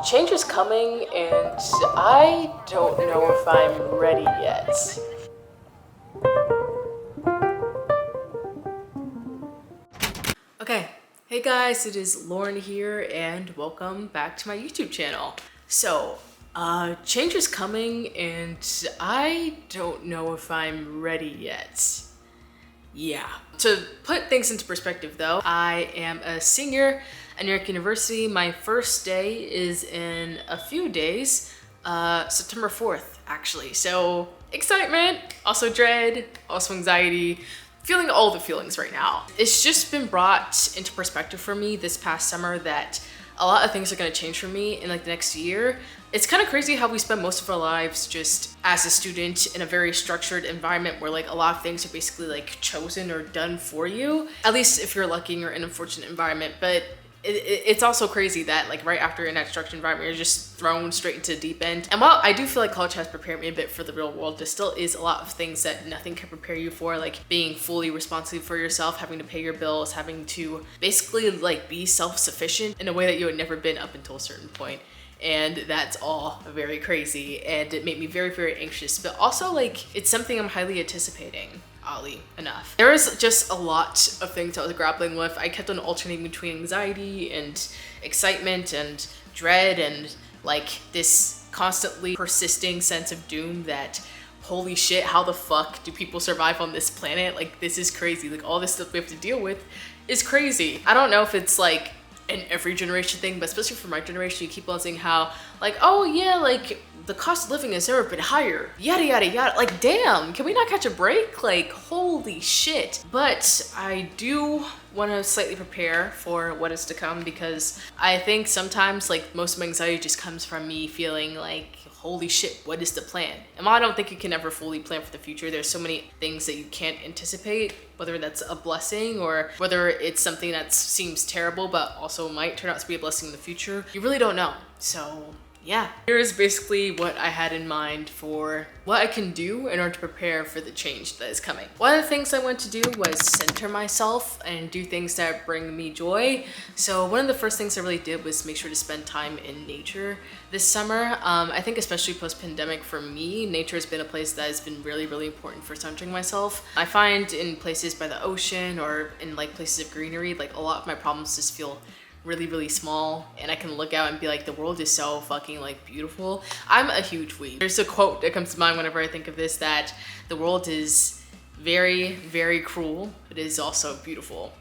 Change is coming and I don't know if I'm ready yet. Okay, hey guys, it is Lauren here and welcome back to my YouTube channel. Change is coming and I don't know if I'm ready yet. Yeah. To put things into perspective though, I am a senior at New York University. My first day is in a few days, September 4th actually. So excitement, also dread, also anxiety, feeling all the feelings right now. It's just been brought into perspective for me this past summer that a lot of things are gonna change for me in like the next year. It's kind of crazy how we spend most of our lives just as a student in a very structured environment where like a lot of things are basically like chosen or done for you. At least if you're lucky and you're in a fortunate environment. But it's also crazy that like right after in that structured environment, you're just thrown straight into the deep end. And while I do feel like college has prepared me a bit for the real world, there still is a lot of things that nothing can prepare you for, like being fully responsible for yourself, having to pay your bills, having to basically like be self-sufficient in a way that you had never been up until a certain point. And that's all very crazy and it made me very, very anxious, but also like it's something I'm highly anticipating, oddly enough. There was just a lot of things I was grappling with. I kept on alternating between anxiety and excitement and dread and like this constantly persisting sense of doom that holy shit, how the fuck do people survive on this planet? Like this is crazy. Like all this stuff we have to deal with is crazy. I don't know if it's like in every generation thing, but especially for my generation, you keep on saying how like, oh yeah, like the cost of living has never been higher, yada yada yada. Like damn, can we not catch a break? Like holy shit. But I do want to slightly prepare for what is to come, because I think sometimes like most of my anxiety just comes from me feeling like holy shit, what is the plan? And while I don't think you can ever fully plan for the future, there's so many things that you can't anticipate, whether that's a blessing or whether it's something that seems terrible but also might turn out to be a blessing in the future. You really don't know. So yeah, here's basically what I had in mind for what I can do in order to prepare for the change that is coming. One of the things I wanted to do was center myself and do things that bring me joy. So one of the first things I really did was make sure to spend time in nature this summer. I think especially post-pandemic for me, nature has been a place that has been really, really important for centering myself. I find in places by the ocean or in like places of greenery, like a lot of my problems just feel really, really small, and I can look out and be like, the world is so fucking like beautiful. I'm a huge weeb. There's a quote that comes to mind whenever I think of this, that the world is very, very cruel, but it is also beautiful.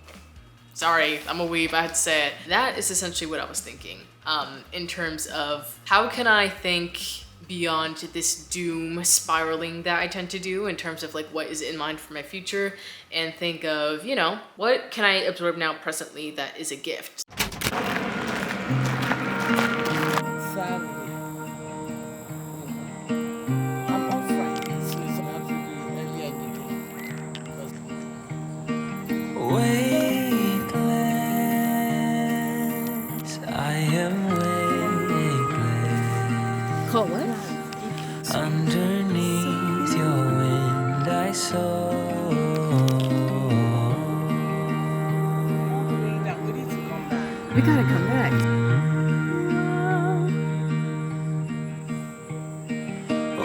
Sorry, I'm a weeb, I had to say it. That is essentially what I was thinking in terms of how can I think beyond this doom spiraling that I tend to do in terms of like what is in mind for my future, and think of, you know, what can I absorb now presently that is a gift. Call what? Underneath your wind I saw. We gotta come back.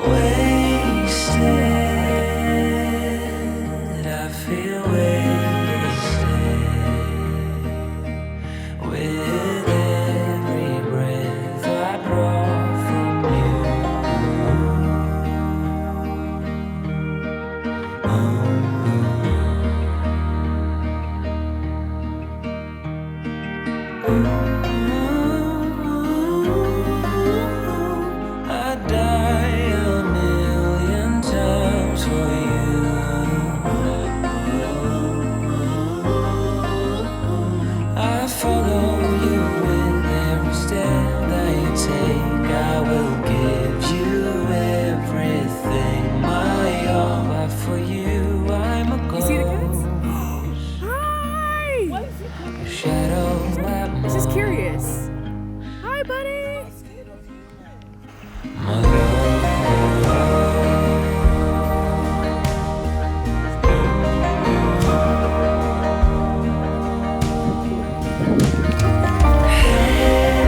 Wasted, I feel wasted with every breath I draw from you. I'd die a million times for you. I follow you with every step that you take. I will give you everything, my all. But for you, I'm a ghost. You see the cats? Hi! Shadow at I was just curious. Hi, buddy! my love. Hey.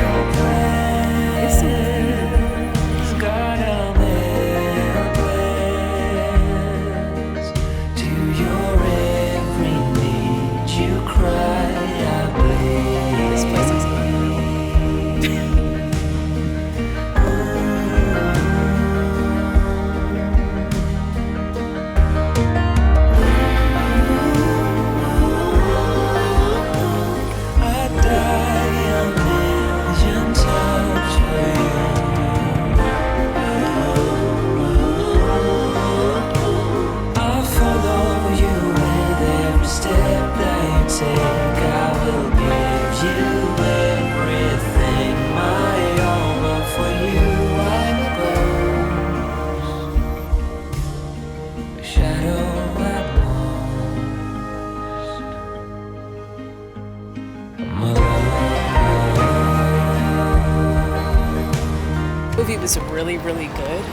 movie was really, really good.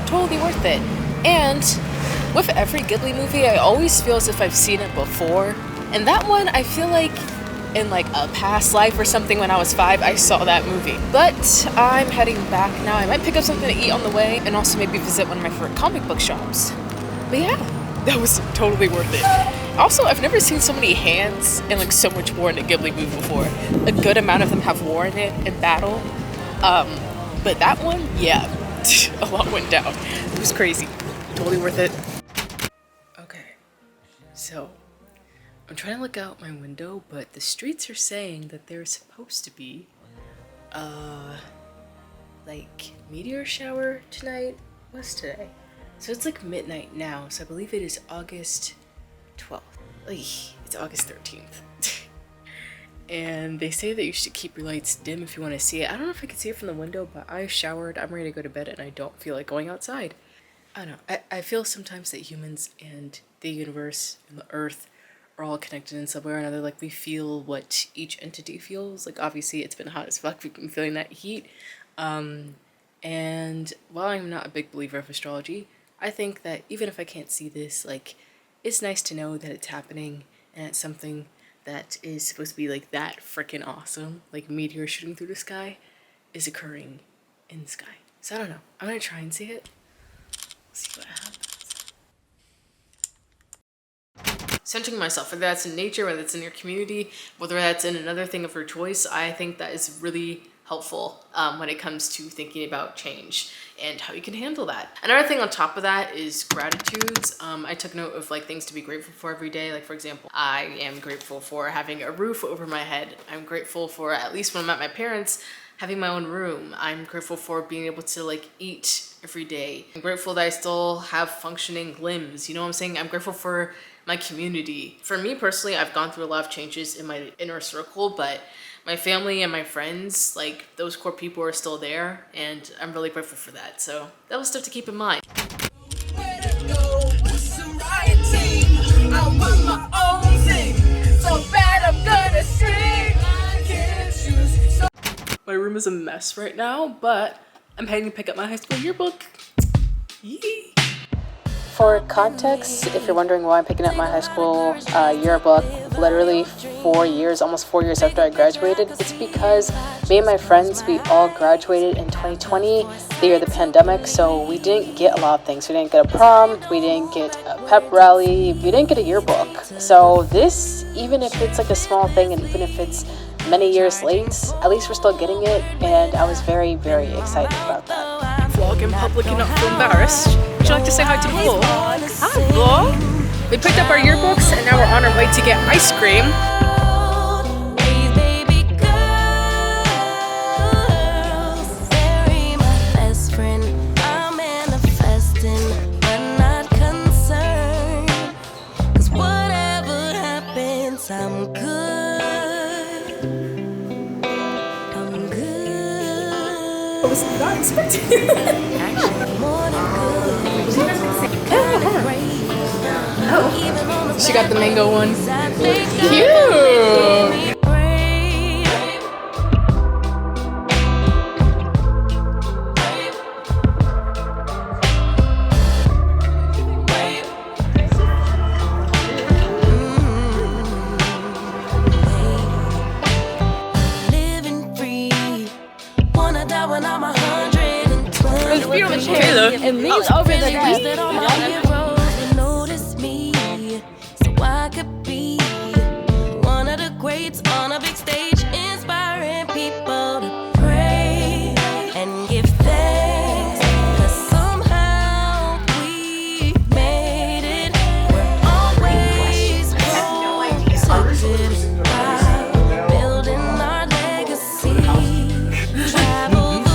Totally worth it. And with every Ghibli movie, I always feel as if I've seen it before. And that one, I feel like in like a past life or something when I was 5, I saw that movie. But I'm heading back now. I might pick up something to eat on the way and also maybe visit one of my favorite comic book shops. But yeah, that was totally worth it. Also, I've never seen so many hands and like so much war in a Ghibli movie before. A good amount of them have war in it in battle. But that one, yeah, a lot went down. It was crazy. Totally worth it. Okay, so I'm trying to look out my window, but the streets are saying that there's supposed to be like meteor shower tonight. What's today? So it's like midnight now, so I believe it is August 12th. It's August 13th. And they say that you should keep your lights dim if you want to see it. I don't know if I can see it from the window, but I showered, I'm ready to go to bed, and I don't feel like going outside. I don't know. I feel sometimes that humans and the universe and the earth are all connected in some way or another. Like, we feel what each entity feels. Like, obviously, it's been hot as fuck. We've been feeling that heat. And while I'm not a big believer of astrology, I think that even if I can't see this, like, it's nice to know that it's happening and it's something that is supposed to be like that freaking awesome, like meteor shooting through the sky, is occurring in the sky. So I don't know. I'm gonna try and see it. See what happens. Centering myself, whether that's in nature, whether it's in your community, whether that's in another thing of your choice, I think that is really helpful when it comes to thinking about change and how you can handle that. Another thing on top of that is gratitudes. I took note of like things to be grateful for every day. Like, for example, I am grateful for having a roof over my head. I'm grateful for, at least when I'm at my parents', having my own room. I'm grateful for being able to like eat every day. I'm grateful that I still have functioning limbs. You know what I'm saying? I'm grateful for my community. For me personally, I've gone through a lot of changes in my inner circle, but my family and my friends, like those core people are still there, and I'm really grateful for that. So that was stuff to keep in mind. My room is a mess right now, but I'm heading to pick up my high school yearbook. Yee. For context, if you're wondering why I'm picking up my high school yearbook literally 4 years, almost 4 years after I graduated, it's because me and my friends, we all graduated in 2020, the year of the pandemic, so we didn't get a lot of things. We didn't get a prom, we didn't get a pep rally, we didn't get a yearbook. So this, even if it's like a small thing and even if it's many years late, at least we're still getting it, and I was very, very excited about that. Vlog in public and not feel embarrassed. Would you like to say hi to the vlog? Hi vlog! We picked up our yearbooks and now we're on our way to get ice cream. I'm good. I was not expecting Oh, she got the mango one. Cute! And leaves over the desk. Notice me, so I could be one of the greats on a big stage, inspiring people to pray and give thanks. 'Cause somehow we made it. We're always protected by building our legacy. Travel the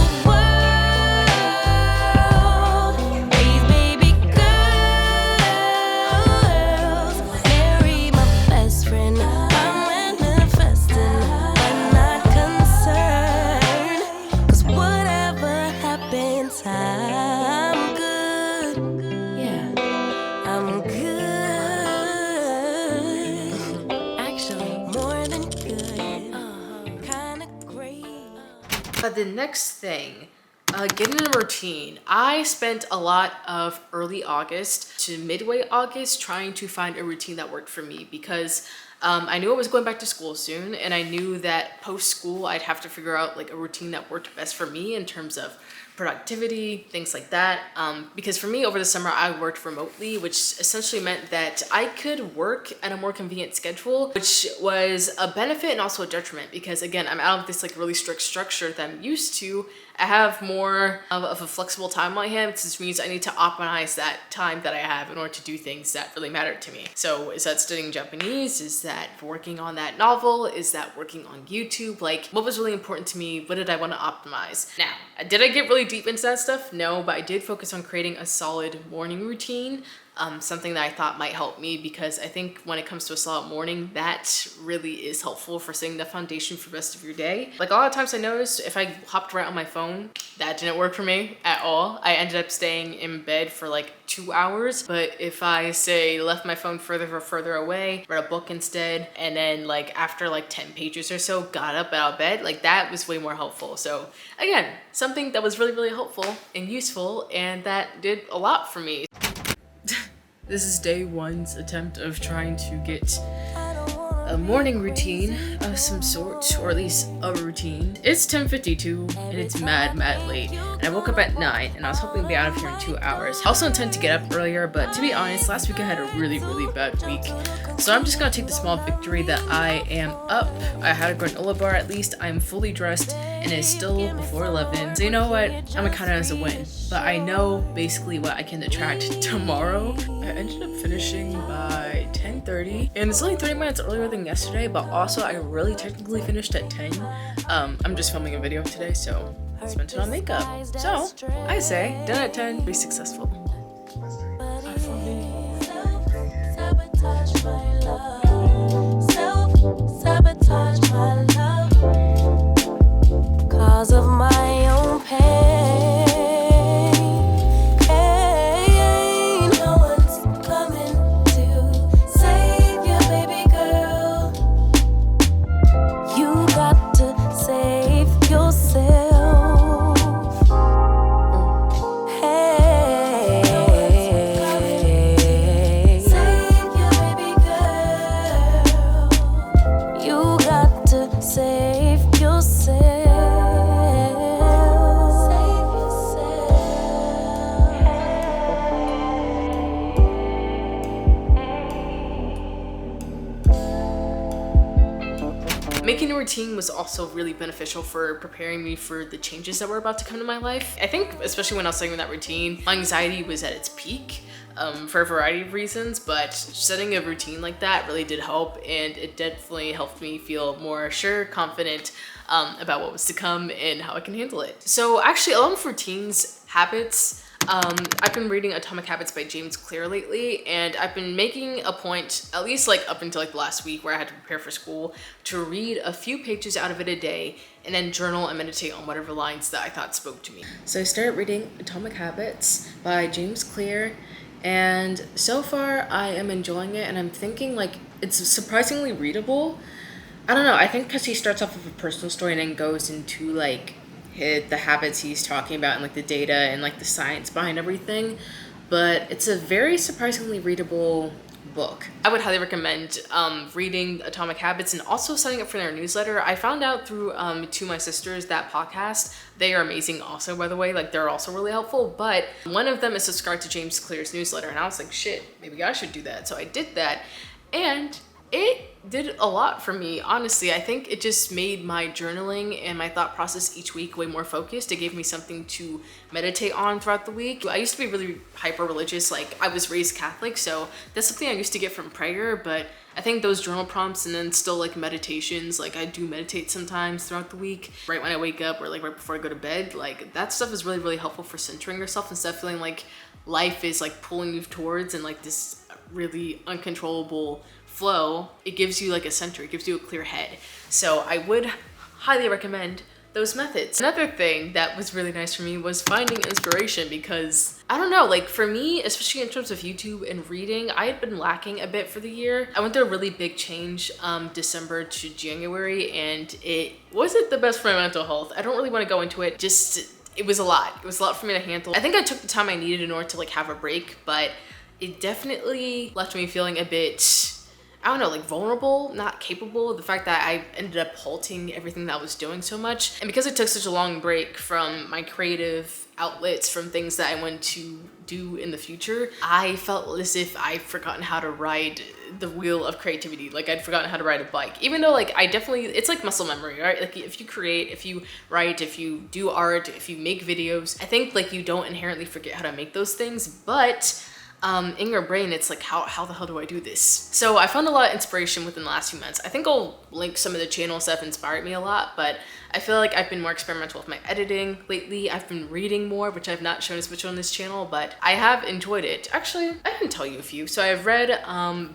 the next thing Getting in a routine. I spent a lot of early August to midway August trying to find a routine that worked for me because I knew I was going back to school soon, and I knew that post school I'd have to figure out like a routine that worked best for me in terms of productivity, things like that. Because for me over the summer, I worked remotely, which essentially meant that I could work at a more convenient schedule, which was a benefit and also a detriment because again, I'm out of this like really strict structure that I'm used to. I have more of a flexible time on my hands, which means I need to optimize that time that I have in order to do things that really matter to me. So is that studying Japanese? Is that working on that novel? Is that working on YouTube? Like, what was really important to me? What did I want to optimize? Now, did I get really deep into that stuff? No, but I did focus on creating a solid morning routine. Something that I thought might help me because I think when it comes to a solid morning, that really is helpful for setting the foundation for the rest of your day. Like a lot of times I noticed if I hopped right on my phone, that didn't work for me at all. I ended up staying in bed for like 2 hours. But if I say left my phone further away, read a book instead, and then like after like 10 pages or so, got up out of bed, like that was way more helpful. So again, something that was really, really helpful and useful and that did a lot for me. This is day one's attempt of trying to get a morning routine of some sort, or at least a routine. It's 10:52 and it's mad late. And I woke up at 9 and I was hoping to be out of here in 2 hours. I also intend to get up earlier, but to be honest, last week I had a really, really bad week. So I'm just gonna take the small victory that I am up. I had a granola bar at least. I'm fully dressed and it's still before 11. So you know what? I'm gonna count it as a win. But I know basically what I can attract tomorrow. I ended up finishing by 10:30 and it's only 30 minutes earlier than yesterday, but also I really technically finished at 10. I'm just filming a video today, so I spent it on makeup. So I say done at 10, be successful. Self-sabotage my love, cause of my own pain. No one's coming to save you, baby girl. You got to save yourself. Making a routine was also really beneficial for preparing me for the changes that were about to come to my life. I think especially when I was setting that routine, my anxiety was at its peak for a variety of reasons, but setting a routine like that really did help, and it definitely helped me feel more sure, confident about what was to come and how I can handle it. So actually, along with routines, habits, I've been reading Atomic Habits by James Clear lately, and I've been making a point, at least like up until like the last week where I had to prepare for school, to read a few pages out of it a day and then journal and meditate on whatever lines that I thought spoke to me. So I started reading Atomic Habits by James Clear, and so far I am enjoying it, and I'm thinking like it's surprisingly readable. I don't know, I think because he starts off with a personal story and then goes into like the habits he's talking about and like the data and like the science behind everything, but it's a very surprisingly readable book. I would highly recommend reading Atomic Habits and also signing up for their newsletter. I found out through To My Sisters, that podcast. They are amazing also, by the way, like they're also really helpful, but one of them is subscribed to James Clear's newsletter, and I was like, shit, maybe I should do that. So I did that, and it did a lot for me, honestly. I think it just made my journaling and my thought process each week way more focused. It gave me something to meditate on throughout the week. I used to be really hyper religious, like I was raised Catholic, so that's something I used to get from prayer, but I think those journal prompts and then still like meditations, like I do meditate sometimes throughout the week, right when I wake up or like right before I go to bed, like that stuff is really, really helpful for centering yourself instead of feeling like life is like pulling you towards and like this really uncontrollable flow. It gives you like a center, it gives you a clear head. So I would highly recommend those methods. Another thing that was really nice for me was finding inspiration, because I don't know, like for me, especially in terms of YouTube and reading, I had been lacking a bit for the year. I went through a really big change December to January, and it wasn't the best for my mental health. I don't really want to go into it. Just it was a lot. It was a lot for me to handle. I think I took the time I needed in order to like have a break, but it definitely left me feeling a bit, I don't know, like vulnerable, not capable. The fact that I ended up halting everything that I was doing so much. And because it took such a long break from my creative outlets, from things that I want to do in the future, I felt as if I'd forgotten how to ride the wheel of creativity. Like I'd forgotten how to ride a bike. Even though like I definitely, it's like muscle memory, right? Like if you create, if you write, if you do art, if you make videos, I think like you don't inherently forget how to make those things, but in your brain, it's like, how the hell do I do this? So I found a lot of inspiration within the last few months. I think I'll link some of the channels that have inspired me a lot, but I feel like I've been more experimental with my editing lately. I've been reading more, which I've not shown as much on this channel, but I have enjoyed it. Actually, I can tell you a few. So I've read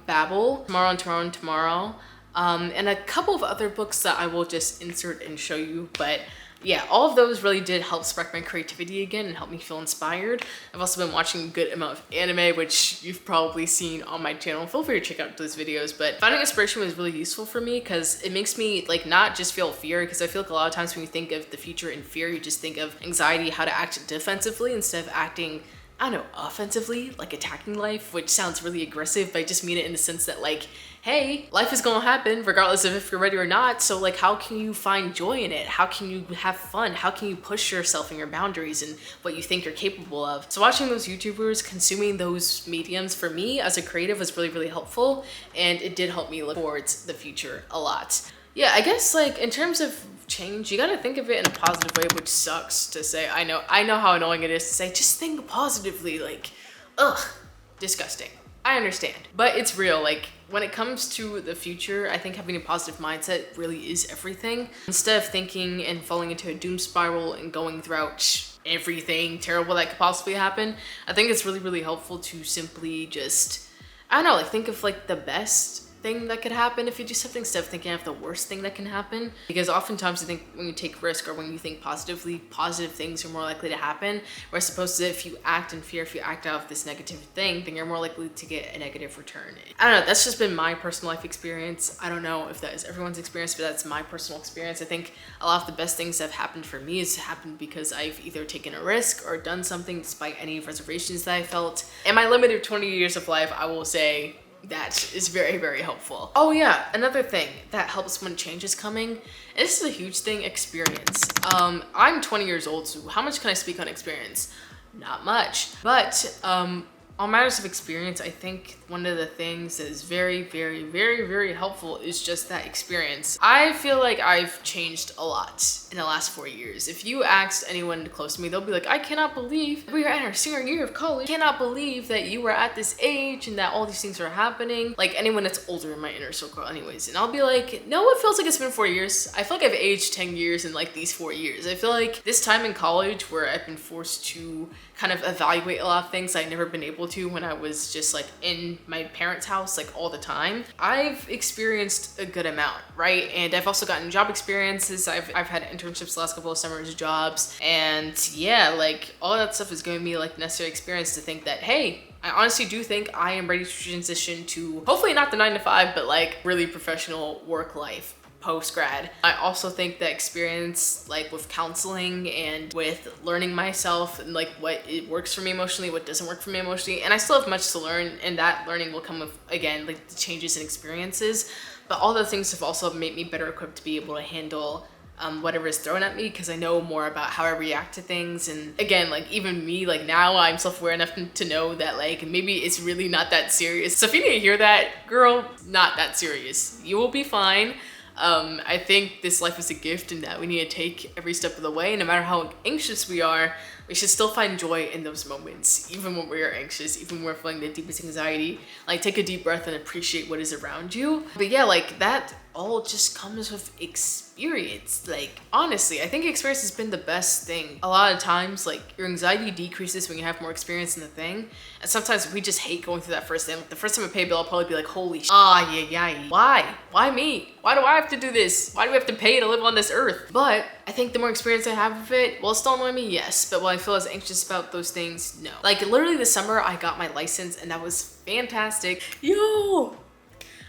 Babel, Tomorrow and Tomorrow and Tomorrow, and a couple of other books that I will just insert and show you, but yeah, all of those really did help spark my creativity again and help me feel inspired. I've also been watching a good amount of anime, which you've probably seen on my channel. Feel free to check out those videos, but finding inspiration was really useful for me because it makes me like not just feel fear, because I feel like a lot of times when you think of the future in fear, you just think of anxiety, how to act defensively instead of acting, I don't know, offensively, like attacking life, which sounds really aggressive, but I just mean it in the sense that like, hey, life is gonna happen regardless of if you're ready or not. So like, how can you find joy in it? How can you have fun? How can you push yourself and your boundaries and what you think you're capable of? So watching those YouTubers, consuming those mediums for me as a creative was really, really helpful. And it did help me look towards the future a lot. Yeah, I guess like in terms of change, you gotta think of it in a positive way, which sucks to say. I know how annoying it is to say, just think positively, like, ugh, disgusting. I understand, but it's real. Like when it comes to the future, I think having a positive mindset really is everything. Instead of thinking and falling into a doom spiral and going throughout everything terrible that could possibly happen, I think it's really, really helpful to simply just, I don't know, like think of like the best thing that could happen if you do something instead of thinking of the worst thing that can happen. Because oftentimes I think when you take risk or when you think positively, positive things are more likely to happen. Whereas opposed to if you act in fear, if you act out of this negative thing, then you're more likely to get a negative return. I don't know, that's just been my personal life experience. I don't know if that is everyone's experience, but that's my personal experience. I think a lot of the best things that have happened for me has happened because I've either taken a risk or done something despite any reservations that I felt. In my limited 20 years of life, I will say that is very, very helpful. Oh yeah, another thing that helps when change is coming, and this is a huge thing, experience. I'm 20 years old, so how much can I speak on experience? Not much, but on matters of experience, I think one of the things that is very, very, very, very helpful is just that experience. I feel like I've changed a lot in the last 4 years. If you asked anyone close to me, they'll be like, I cannot believe we are at our senior year of college. I cannot believe that you were at this age and that all these things are happening. Like anyone that's older in my inner circle anyways. And I'll be like, no, it feels like it's been 4 years. I feel like I've aged 10 years in like these 4 years. I feel like this time in college where I've been forced to kind of evaluate a lot of things I'd never been able to when I was just like in my parents' house like all the time, I've experienced a good amount, right? And I've also gotten job experiences. I've had internships the last couple of summers, jobs, and yeah, like all that stuff is giving me like necessary experience to think that, hey, I honestly do think I am ready to transition to hopefully not the 9 to 5, but like really professional work life post-grad. I also think that experience like with counseling and with learning myself and like what it works for me emotionally, what doesn't work for me emotionally, and I still have much to learn, and that learning will come with, again, like the changes and experiences, but all those things have also made me better equipped to be able to handle whatever is thrown at me, because I know more about how I react to things. And again, like even me, like now I'm self-aware enough to know that like maybe it's really not that serious. So if you need to hear that, girl, not that serious. You will be fine. I think this life is a gift and that we need to take every step of the way. No matter how anxious we are, we should still find joy in those moments, even when we are anxious, even when we're feeling the deepest anxiety. Like take a deep breath and appreciate what is around you. But yeah, like that all just comes with experience. Like honestly, I think experience has been the best thing. A lot of times, like your anxiety decreases when you have more experience in the thing. And sometimes we just hate going through that first thing. Like the first time I pay a bill, I'll probably be like, holy yeah. Why me? Why do I have to do this? Why do we have to pay to live on this earth? But I think the more experience I have of it, will it still annoy me? Yes. But will I feel as anxious about those things? No. Like literally this summer, I got my license and that was fantastic. Yo!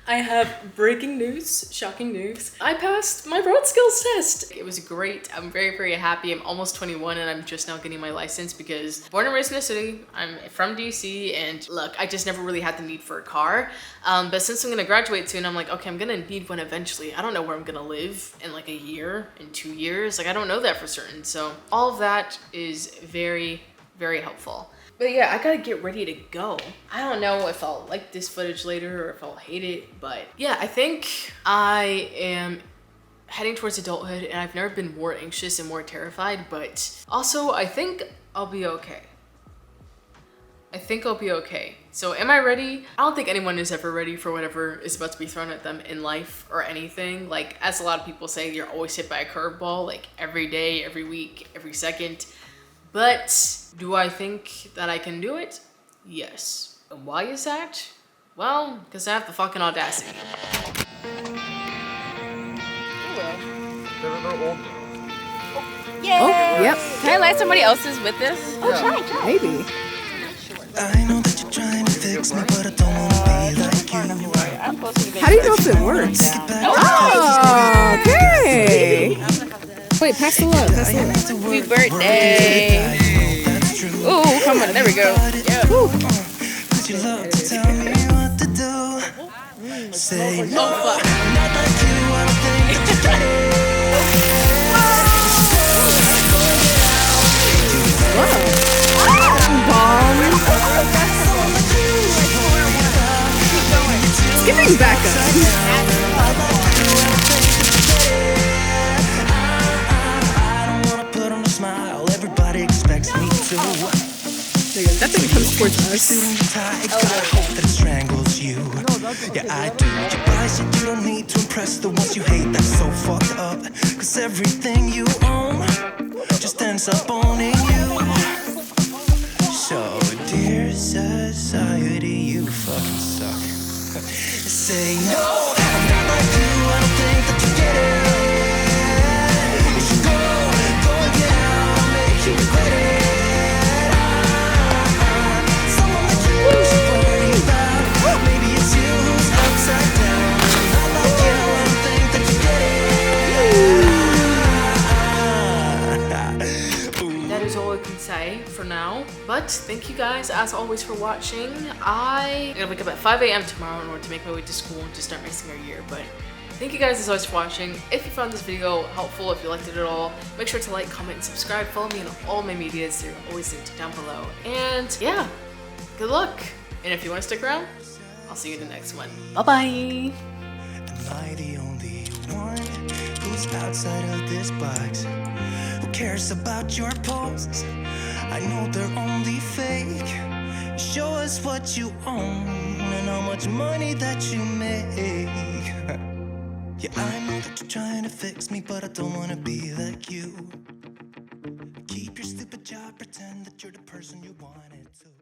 I have breaking news, shocking news. I passed my road skills test. It was great. I'm very, very happy. I'm almost 21 and I'm just now getting my license because born and raised in the city. I'm from DC and look, I just never really had the need for a car. But since I'm gonna graduate soon, I'm like, okay, I'm gonna need one eventually. I don't know where I'm gonna live in like a year, in 2 years. Like I don't know that for certain. So all of that is very, very helpful. But yeah, I gotta get ready to go. I don't know if I'll like this footage later or if I'll hate it, but yeah, I think I am heading towards adulthood and I've never been more anxious and more terrified, but also I think I'll be okay. I think I'll be okay. So am I ready? I don't think anyone is ever ready for whatever is about to be thrown at them in life or anything. Like, as a lot of people say, you're always hit by a curveball, like every day, every week, every second. But do I think that I can do it? Yes. And why is that? Well, because I have the fucking audacity. Oh, yep. Can I let somebody else's with this? Maybe. I know that you're trying to fix me, but I don't wanna be like you. I'm supposed to be How do you know if it works? Oh, okay. Wait, pass the love. Pass the love. Happy birthday. Ooh, come on, there we go. Yeah. Would you love to tell me what to do? Say no, not like you, I don't think that you get it. It's giving backup. I don't wanna put on a smile, everybody expects me to. That thing comes towards us. I gotta hope that it strangles you. Yeah, I do. You buy shit you don't need to impress the ones you hate. That's so fucked up. Cause everything you own just ends up owning you. So, dear society, you fucking suck. Say no, I'm not like you, I don't think that you get it. You should go and get out, I'll make you regret it. Someone that you should worry about. Maybe it's you who's upside down. I'm not like you, I don't think that you get it. That is all I can say for now. But thank you guys as always for watching. I gotta wake up at 5 a.m. tomorrow in order to make my way to school and to start racing our year. But thank you guys as always for watching. If you found this video helpful, if you liked it at all, make sure to like, comment, and subscribe. Follow me on all my medias. They're always linked down below. And yeah, good luck. And if you want to stick around, I'll see you in the next one. Bye-bye. Am I the only one who's outside of this box? Who cares about your posts? I know they're only fake. Show us what you own and how much money that you make. Yeah, I know that you're trying to fix me, but I don't wanna be like you. Keep your stupid job, pretend that you're the person you wanted to.